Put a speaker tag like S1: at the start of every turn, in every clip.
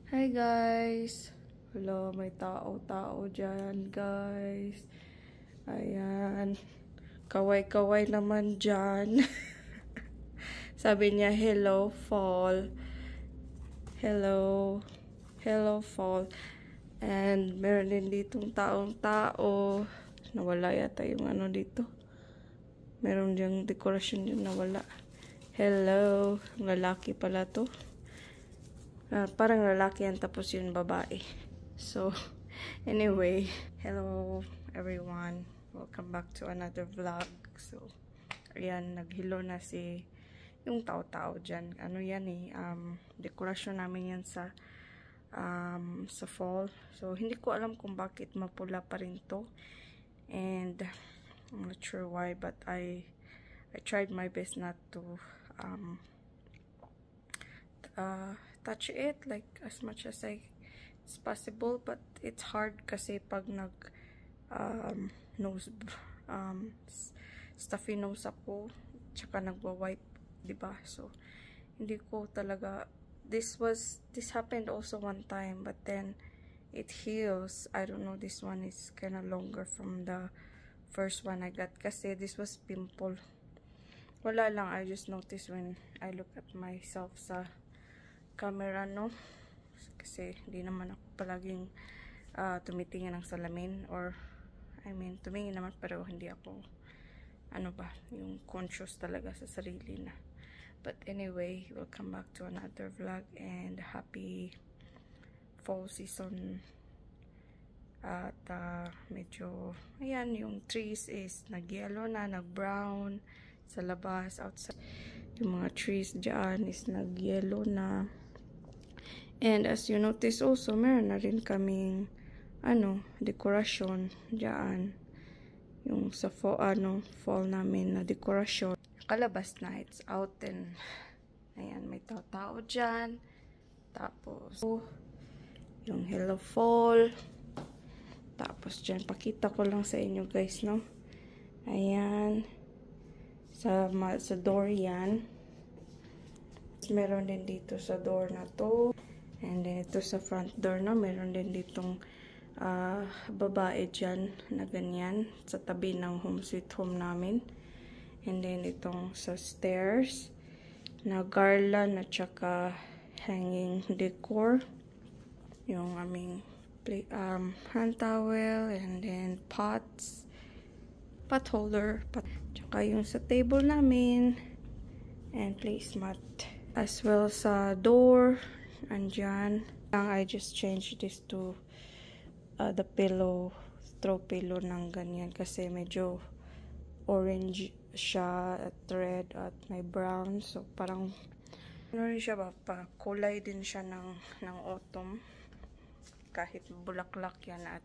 S1: Hi guys! Hello, may tao-tao dyan guys. Ayan. Kaway-kaway naman dyan. Sabi niya, hello fall. Hello. Hello fall. And meron din ditong taong-tao. Nawala yata yung ano dito. Meron diyang dekorasyon yung nawala. Hello. Lalaki pala to. Parang lalaki yan tapos yun babae. So, anyway, hello everyone. Welcome back to another vlog. So, ayan, naghilo na yung tao-tao dyan. Ano yan eh, dekorasyon namin yan sa fall. So, hindi ko alam kung bakit mapula pa rin to. And, I'm not sure why, but I tried my best not to touch it like as much as it's possible, but it's hard kasi pag nose stuffy nose ako tsaka nagwa-wipe, diba? So hindi ko talaga, this happened also one time, but then it heals. I don't know, this one is kind of longer from the first one I got kasi this was pimple. Wala lang, I just noticed when I look at myself sa camera, no? Kasi hindi naman ako palaging tumitingin ng salamin, or I mean, tumingin naman pero hindi ako ano ba, yung conscious talaga sa sarili na. But anyway, welcome back to another vlog and happy fall season. At medyo, ayan, yung trees is nag-yellow na, nag-brown sa labas, outside. Yung mga trees dyan is nag-yellow na. And as you notice also, meron na rin kaming dekorasyon dyan. Yung sa fall namin na dekorasyon. Kalabas na, it's out, and ayan, may tao-tao dyan. Tapos, yung hello fall. Tapos dyan, pakita ko lang sa inyo guys, no? Ayan. Sa door yan. Meron din dito sa door na to. And then ito sa front door na, meron din ditong babae dyan na ganyan sa tabi ng home sweet home namin. And then itong sa stairs na garland at saka hanging decor. Yung aming hand towel, and then pots, pot holder, tsaka yung sa table namin, and placemat. As well sa door, andyan. I just changed this to the pillow, throw pillow ng ganyan kasi medyo orange siya at red at may brown. So parang ano rin siya ba, kulay din siya ng autumn. Kahit bulaklak yan, at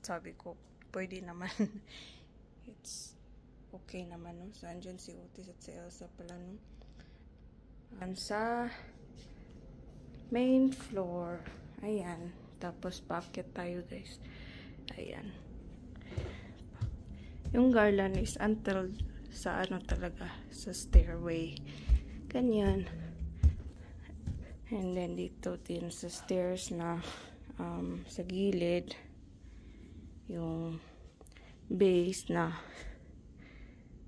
S1: sabi ko, pwede naman. It's okay naman, no? So, andyan si Otis at si Elsa pala, no? Sa main floor. Ayan. Tapos, paakyat tayo, guys. Ayan. Yung garland is until sa talaga, sa stairway. Ganyan. And then, dito din sa stairs na sa gilid, yung base na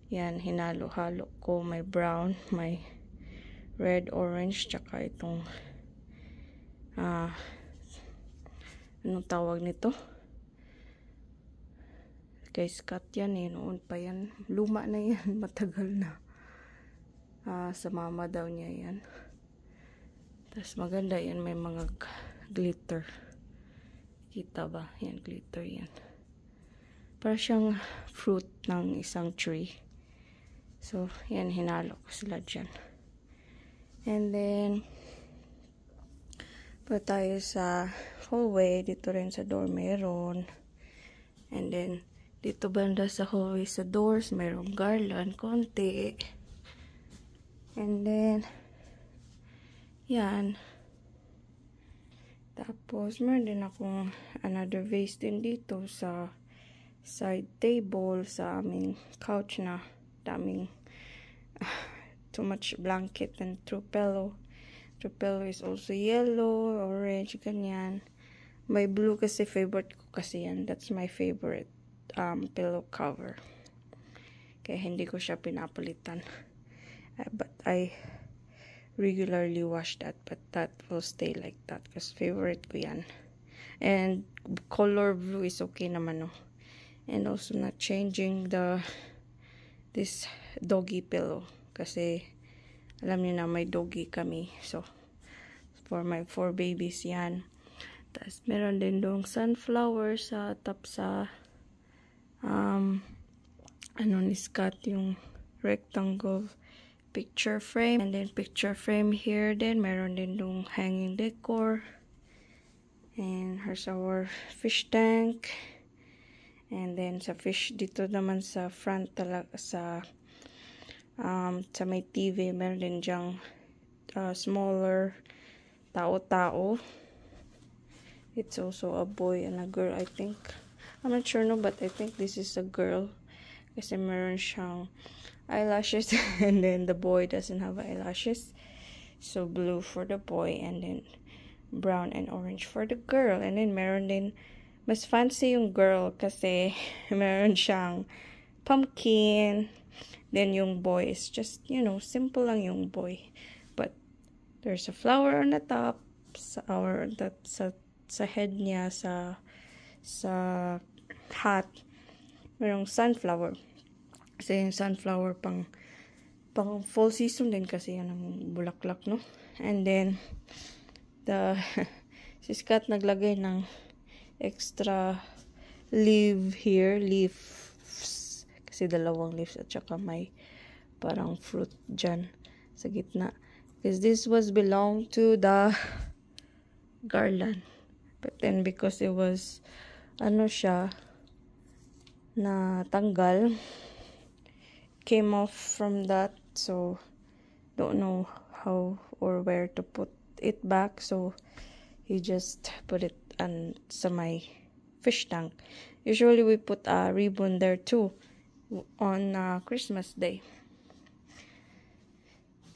S1: yan, hinalo-halo ko. May brown, may red, orange, tsaka itong anong tawag nito? Guys, cut yan eh. Noon pa yan. Luma na yan. Matagal na. Sa mama daw niya yan. Tapos maganda yan. May mga glitter. Kita ba? Yan, glitter yan. Para siyang fruit ng isang tree. So, yan, hinalo ko sila dyan. And then, pa tayo sa hallway. Dito rin sa door meron. And then, dito banda sa hallway sa doors, merong garland, konti. And then, yan. Tapos, meron din akong another vase din dito sa side table sa aming couch na daming too much blanket and throw pillow. The pillow is also yellow, orange, ganyan. May blue kasi favorite ko kasi yan. That's my favorite pillow cover. Kaya hindi ko siya pinapalitan. But I regularly wash that. But that will stay like that. Kasi favorite ko yan. And color blue is okay naman, no? And also not changing this doggy pillow. Kasi alam niyo na may doggy kami. So, for my 4 babies yan. Tapos, meron din dong sunflower sa top sa ni Scott, yung rectangle picture frame. And then, picture frame here din. Meron din dong hanging decor. And here's our fish tank. And then, sa fish, dito naman sa front talaga, sa may TV, meron din dyang smaller tao-tao. It's also a boy and a girl, I think. I'm not sure, no, but I think this is a girl. Kasi meron siyang eyelashes and then the boy doesn't have eyelashes. So, blue for the boy and then brown and orange for the girl. And then meron din, mas fancy yung girl kasi meron siyang pumpkin. Then yung boy is just, you know, simple lang yung boy. But there's a flower on the top. Sa head niya, sa hat. Merong sunflower. Kasi yung sunflower pang fall season din kasi yan ang bulaklak, no? And then, si Scott naglagay ng extra leaves kasi dalawang leaves at saka may parang fruit dyan sa gitna, because this was belong to the garland, but then because it was siya na tanggal, came off from that, so don't know how or where to put it back, so he just put it sa my fish tank. Usually we put a ribbon there too on Christmas Day.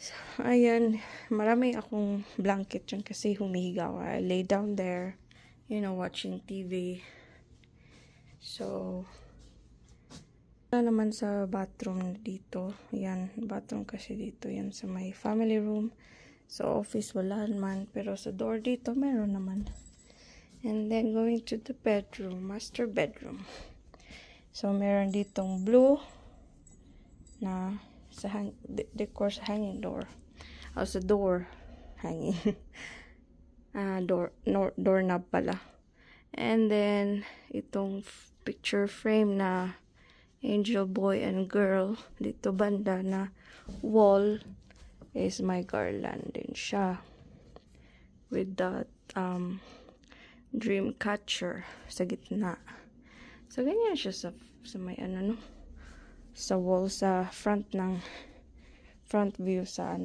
S1: So, ayan, marami akong blanket dyan kasi humihiga ako. I lay down there, you know, watching TV. So, wala naman sa bathroom dito. Yan, bathroom kasi dito. Yan sa my family room. Sa office, wala naman. Pero sa door dito, meron naman. And then, going to the bedroom, master bedroom. So, meron ditong blue na sa decor sa hanging door. Sa door hanging. Doorknob pala. And then, itong picture frame na angel boy and girl. Dito banda na wall is my garland din siya. With that, dream catcher sa gitna. So, ganyan siya sa may sa wall, sa front view sa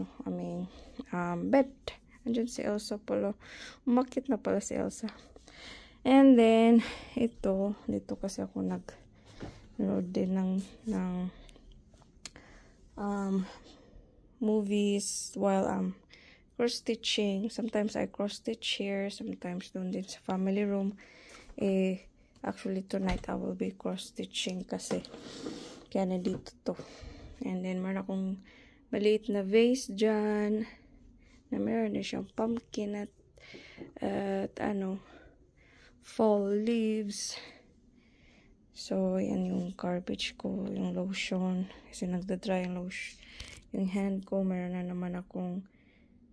S1: bed. Andyan si Elsa pala. Umakit na pala si Elsa. And then, dito kasi ako nag-load din ng movies while I'm cross-stitching. Sometimes I cross-stitch here, sometimes doon din sa family room. Actually, tonight I will be cross-stitching kasi kaya na dito to. And then, meron akong maliit na vase dyan na meron din siyang pumpkin at fall leaves. So, yan yung garbage ko, yung lotion. Kasi nagda-dry yung lotion. Yung hand ko, meron na naman akong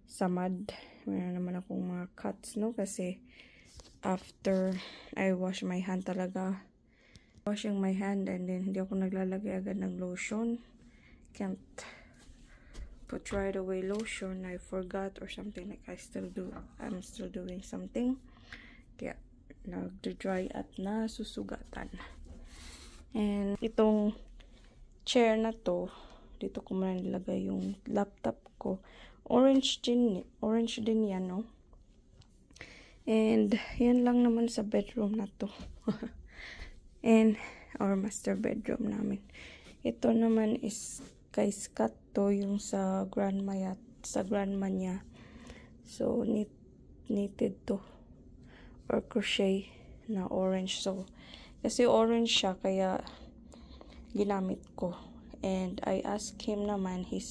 S1: samad. Meron naman akong mga cuts, no? Kasi after I wash my hand talaga, washing my hand, and then hindi ako naglalagay agad ng lotion. Can't put right away lotion. I forgot or something, like I'm still doing something. Kaya nagda-dry at nasusugatan. And itong chair na to, dito ko muna nilagay yung laptop ko. Orange din yan, no? And yan lang naman sa bedroom na to. And our master bedroom namin. Ito naman is kay Scott to, yung sa grandma niya. So, knitted to. Or crochet na orange. So, kasi orange siya, kaya ginamit ko. And I asked him naman, he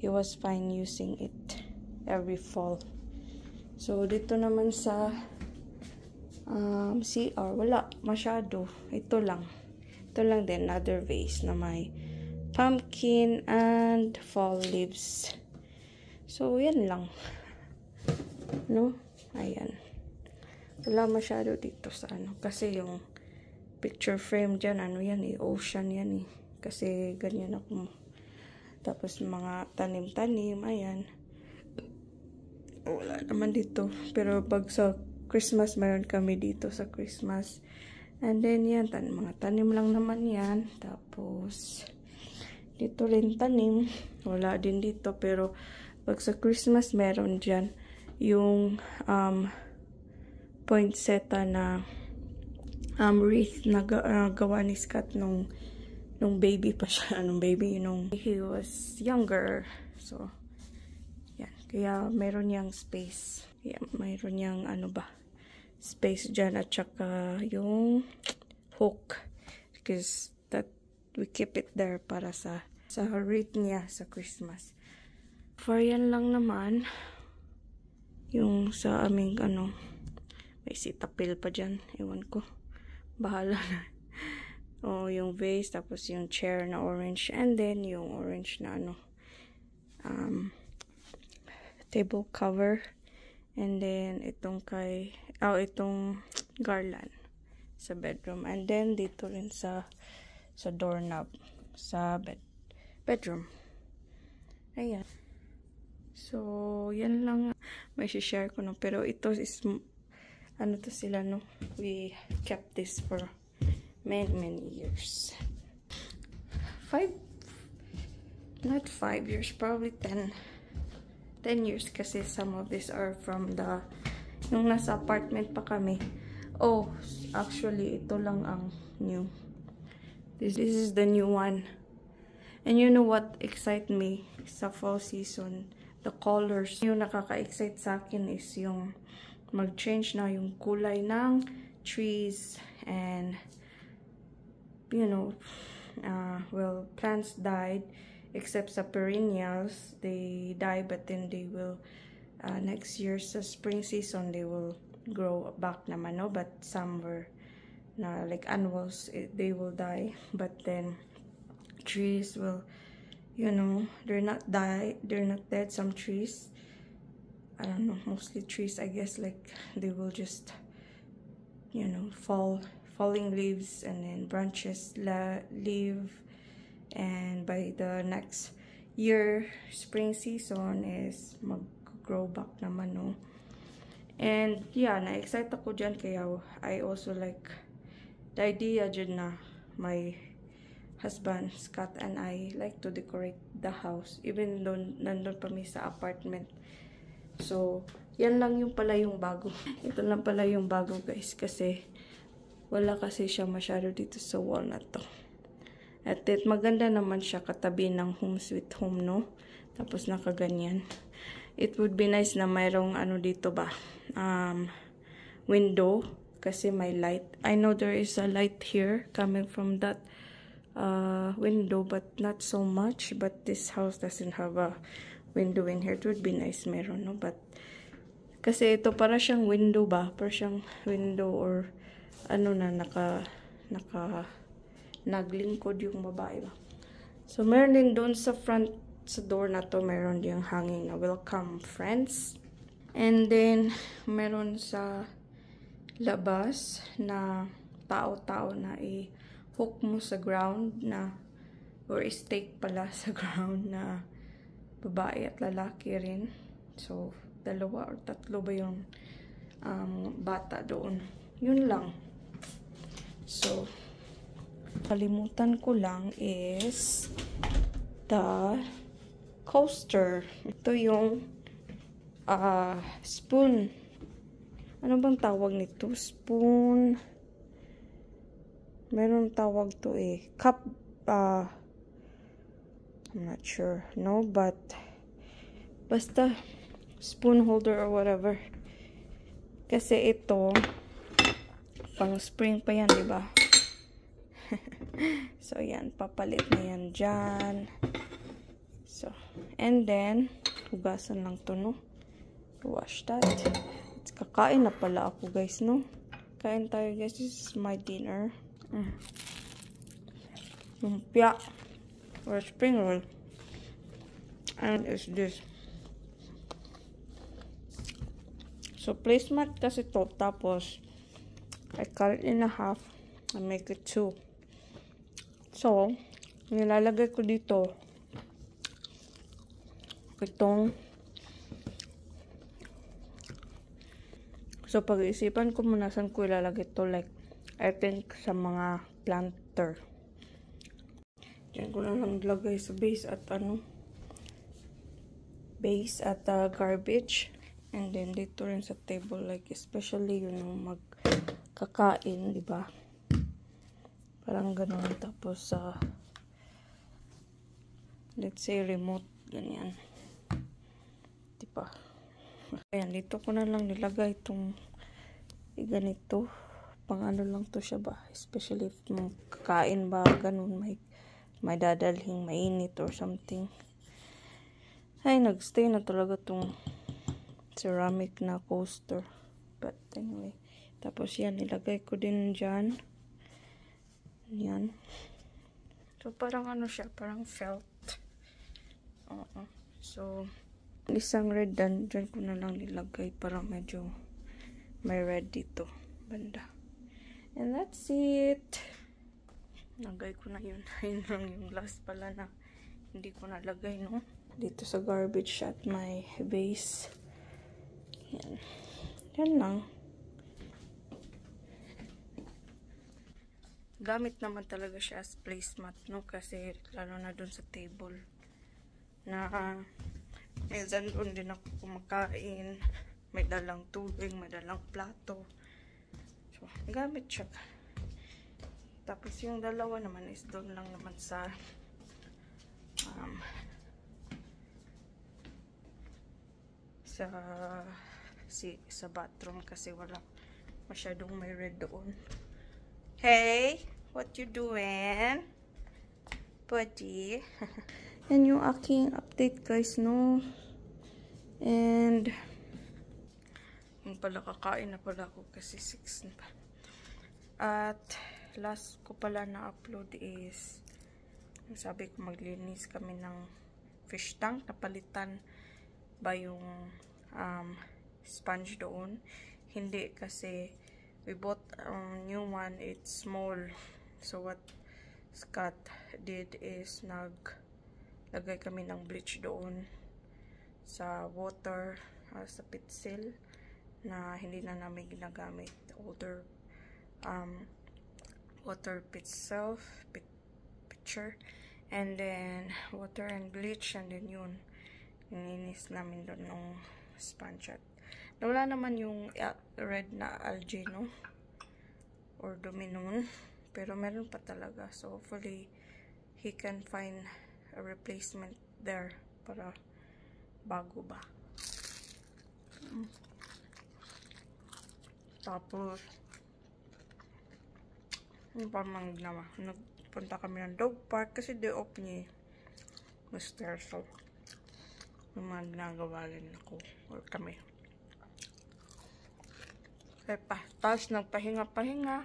S1: was fine using it every fall. So, dito naman sa CR, wala masyado. Ito lang din, another vase na may pumpkin and fall leaves. So, yan lang. No? Ayan. Wala masyado dito sa kasi yung picture frame dyan, yan ocean yan kasi ganyan ako. Tapos mga tanim-tanim, ayan. Wala naman dito. Pero pag sa Christmas, mayroon kami dito sa Christmas. And then yan, mga tanim lang naman yan. Tapos, dito rin tanim. Wala din dito. Pero, pag sa Christmas, meron dyan yung poinsettia na wreath na gawa ni Scott nung baby pa siya. Nung he was younger. So, yan. Kaya, meron yang space. Kaya, meron yang space dyan at saka yung hook because that we keep it there para sa wreath niya sa Christmas. For yan lang naman yung sa aming may sitapil pa dyan, ewan ko, bahala na. Yung vase, tapos yung chair na orange, and then yung orange na table cover. And then, itong garland sa bedroom. And then, dito rin sa doorknob sa bedroom. Ayan. So, yan lang may share ko, no. Pero ito is, to sila, no. We kept this for many years. Not 5 years, probably 10 years kasi some of these are from nung nasa apartment pa kami. Oh, actually, ito lang ang new. This is the new one. And you know what excite me sa fall season? The colors. Yung nakaka-excite sa akin is yung mag-change na yung kulay ng trees and well, plants died. Except sa perennials, they die, but then they will, next year sa spring season, they will grow back naman, no? But some were, like annuals, they will die. But then, trees will, they're not dead, some trees. I don't know, mostly trees, I guess, like, they will just, falling leaves, and then branches leave. And by the next year, spring season is mag-grow back naman, no? And yeah, na-excite ako dyan kaya I also like the idea dyan na my husband, Scott, and I like to decorate the house even though nandun pa mi sa apartment. So, yan lang yung pala yung bago. Ito lang pala yung bago, guys, kasi wala kasi siya masyado dito sa wall na to. At maganda naman siya katabi ng Home Sweet Home, no? Tapos nakaganyan. It would be nice na mayroong dito ba? Window. Kasi may light. I know there is a light here coming from that window, but not so much. But this house doesn't have a window in here. It would be nice meron, no? But kasi ito para siyang window ba? Para siyang window or naglingkod yung babae ba. So, meron din doon sa front, sa door na to, meron din hanging na welcome friends. And then, meron sa labas na tao-tao na i-hook mo sa ground na, or stake pala sa ground na babae at lalaki rin. So, 2 or 3 ba yung bata doon. Yun lang. So, kalimutan ko lang is the coaster. Ito yung spoon. Ano bang tawag nito? Spoon. Meron tawag to cup. I'm not sure. No, but basta spoon holder or whatever. Kasi ito, pang spring pa yan, diba? So, yan. Papalit na yan dyan. So, and then, hugasan lang to, no? Wash that. It's kakain na pala ako, guys, no? Kain tayo, guys. This is my dinner. Lumpia. Or spring roll. And is this. So, placemat kasi to. Tapos, I cut it in half. I make it 2. So, nilalagay ko dito itong. So, pag-iisipan ko muna saan ko ilalagay to. Like, I think sa mga planter. Diyan ko na lang lagay sa base at base at garbage. And then, dito rin sa table. Like, especially yun yung magkakain, diba? Parang ganun. Tapos, let's say, remote. Ganyan. Diba? Ayan, dito ko na lang nilagay itong ganito. Pang ano lang to siya ba? Especially if kakain ba, ganun. May dadalhing mainit or something. Ay, nagstay na talaga itong ceramic na coaster. But anyway. Tapos yan, nilagay ko din dyan. Yan. So, parang ano siya, parang felt. So, isang red dyan ko na lang nilagay para medyo may red dito. Banda. And that's it. Nagay ko na yun. Yun lang yung last pala na hindi ko nalagay, no? Dito sa garbage at my base. Yan. Yan lang. Gamit naman talaga siya as placemat, no? Kasi lalo na dun sa table na minsan dun din ako kumakain. May dalang tubig, may dalang plato. So, gamit siya. Tapos yung dalawa naman is doon lang naman sa sa bathroom kasi wala masyadong may red doon. Hey, what you doing? Buddy. Yan yung aking update, guys, no? And yung pala kakain na pala ako kasi 6 na pa. At last ko pala na upload is sabi ko maglinis kami ng fish tank. Napalitan ba yung sponge doon? Hindi, kasi we bought a new one. It's small. So what Scott did is naglagay kami ng bleach doon sa water, sa pitsil na hindi na namin ginagamit. Older water pitcher, and then water and bleach, and then yun nininis namin doon ng sponge. At wala naman yung red na algae, no? Or dumi nun. Pero meron pa talaga. So, hopefully, he can find a replacement there para bago ba. Tapos, yung parang nagpunta kami ng dog park kasi day off niya Mr. So, yung mga ginagawa rin ako or kami. Kaya tapos nagpahinga-pahinga.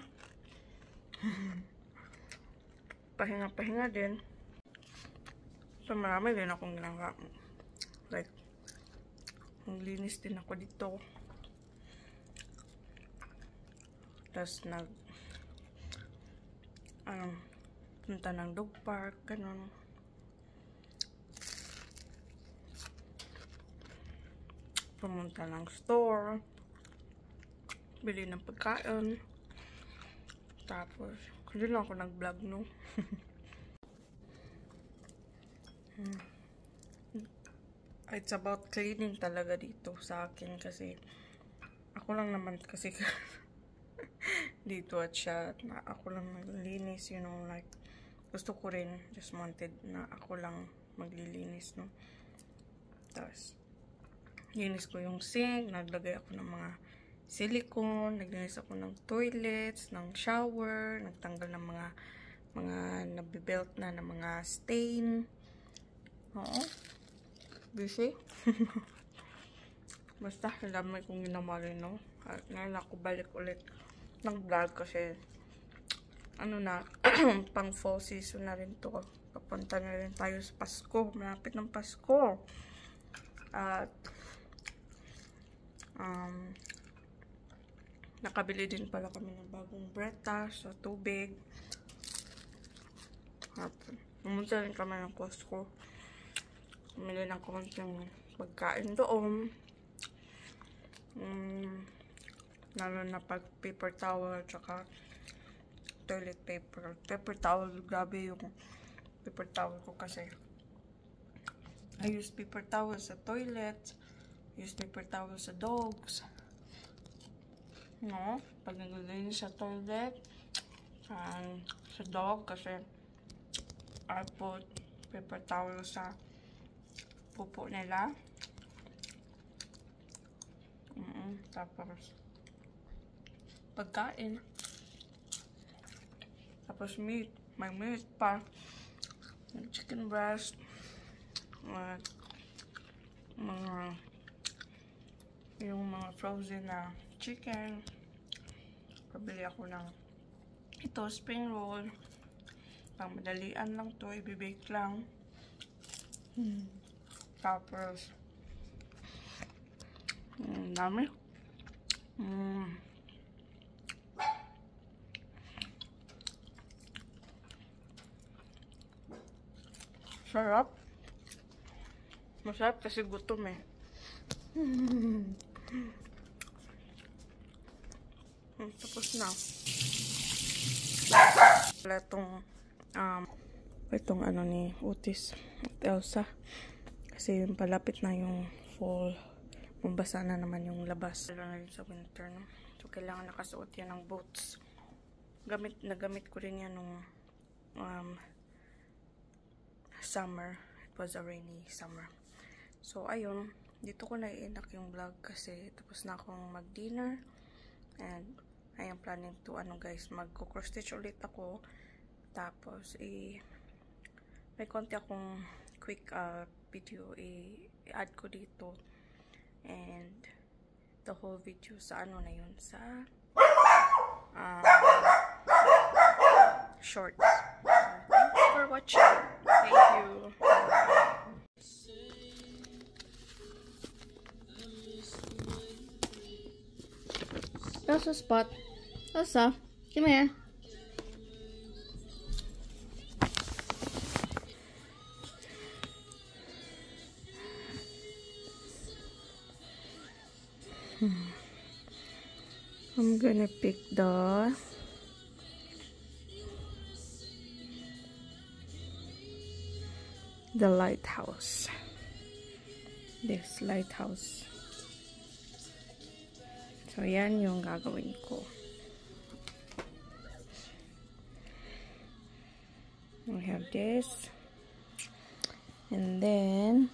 S1: Pahinga-pahinga din. So, marami din akong ginagawa. Like, naglinis din ako dito. Tapos punta ng dog park, ganun. Pumunta ng store, bili ng pagkain. Tapos, hindi lang ako nag-vlog, no? It's about cleaning talaga dito sa akin kasi ako lang naman kasi dito at siya na ako lang maglilinis, you know, like gusto ko rin, just wanted na ako lang maglilinis, no? Tapos linis ko yung sink, naglagay ako ng mga silicone, naglinis ako ng toilets, ng shower, nagtanggal ng mga nabibelt na ng mga stain. Oo. Busy. Basta, dami kong ginawa rin, no? At ngayon ako balik ulit ng vlog kasi ano na, pang fall season na rin to. Papunta na rin tayo sa Pasko. Malapit ng Pasko. At nakabili din pala kami ng bagong Brita sa tubig. At pumunta rin kami ng Costco. Bumili ng konting pagkain doon. Lalo na pag paper towel tsaka toilet paper. Paper towel, grabe yung paper towel ko kasi I use paper towel sa toilet, use paper towel sa dogs. No, pag naglilinis sa toilet, sa dog kasi I put paper towel sa pupo nila. Tapos pagkain. Tapos meat. May meat pa. Chicken breast. Yung mga frozen na chicken. Pabili ako ng ito, spring roll. Pang madalian lang to. Ibibake lang. Tapos dami. Sarap. Masarap kasi gutom eh. Tapos na. Itong ano ni Otis at Elsa. Kasi yung palapit na yung fall. Mabasa na naman yung labas. Lalo na rin sa winter, no? So, kailangan nakasuot yan ng boots. Nagamit ko rin yan nung summer. It was a rainy summer. So, ayun. Dito ko na-i-end yung vlog kasi tapos na akong mag-dinner. And, I am planning to, guys, mag-cross stitch ulit ako. Tapos, may konti akong quick video i-add ko dito. And, the whole video sa na yun, sa shorts. Thanks for watching. Thank you.
S2: Elsa spot. Elsa, come here.
S1: I'm gonna pick the lighthouse. This lighthouse. So, yan yung gagawin ko. We have this. And then